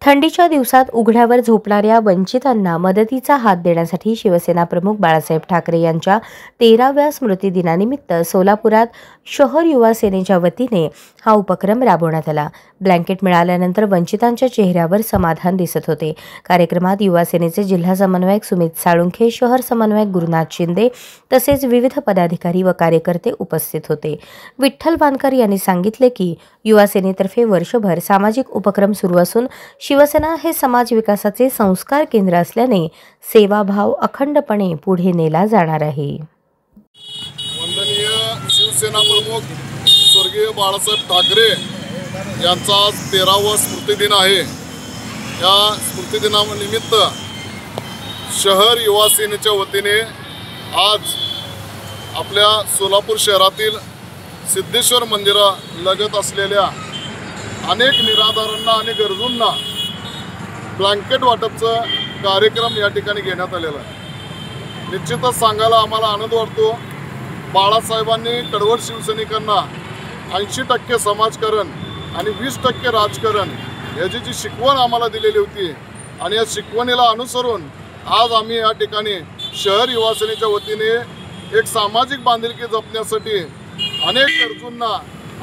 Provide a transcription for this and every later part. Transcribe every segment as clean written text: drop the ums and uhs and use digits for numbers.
थंडीच्या दिवसात उघड्यावर झोपणाऱ्या वंचितांना मदतीचा हात देण्यासाठी शिवसेना प्रमुख बाळासाहेब ठाकरे यांच्या 13व्या स्मृतिदिनानिमित्त सोलापुरात शहर युवा सेनेच्या वतीने हा उपक्रम राबवण्यात आला। ब्लँकेट मिळाल्यानंतर वंचितांच्या चेहऱ्यावर समाधान दिसत होते। कार्यक्रमात युवा सेनेचे जिल्हा समन्वयक सुमित साळुंखे, शहर समन्वयक गुरुनाथ शिंदे तसेच विविध पदाधिकारी व कार्यकर्ते उपस्थित होते। विठ्ठल वानकर यांनी सांगितले की युवा सेनेतर्फे वर्षभर सामाजिक उपक्रम सुरू असून शिवसेना हे समाज विकासाचे संस्कार केंद्र असल्याने सेवाभाव अखंडपणे पुढे नेला जाणार आहे। वंदनीय शिवसेना प्रमुख स्वर्गीय बाळासाहेब ठाकरे यांचा आज 13वा स्मृतिदिन आहे। या स्मृतिदिनानिमित्त शहर युवा सेनेच्या वतीने आज आपल्या सोलापूर शहरातील सिद्धेश्वर मंदिरालगत असलेल्या अनेक निराधारांना आणि गरजूंना ब्लँकेट वाटपचा कार्यक्रम या ठिकाणी घेण्यात आलेला आहे। निश्चितच सांगायला आम्हाला आनंद वाटतो। बाळासाहेबांनी कडवट शिवसैनिकांना 80% समाजकारण आणि 20% राजकारण याची जी शिकवण आम्हाला दिलेली होती आणि या शिकवणीला अनुसरून आज आम्ही या ठिकाणी शहर युवा सेनेच्या वतीने एक सामाजिक बांधिलकी जपण्यासाठी अनेक गरजूंना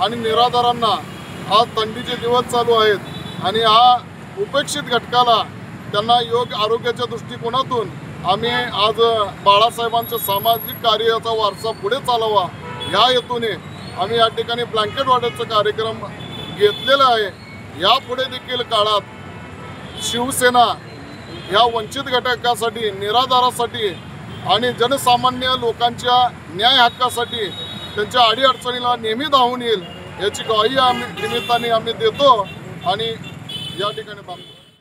आणि निराधारांना आज थंडीचे दिवस चालू आहेत आणि हा उपेक्षित घटकाला त्यांना योग्य आरोग्याच्या दृष्टिकोनातून आम्ही आज बाळासाहेबांच्या सामाजिक कार्याचा वारसा पुढे चालवा या हेतूने आम्ही या ठिकाणी ब्लँकेट वाटपचा कार्यक्रम घेतलेला आहे। यापुढे देखील काळात शिवसेना ह्या वंचित घटकासाठी, निराधारासाठी आणि जनसामान्य लोकांच्या न्याय हक्कासाठी त्यांच्या अडीअडचणीला नेहमी धावून येईल याची ग्वाही आम्ही निमित्ताने देतो आणि या ठिकाणी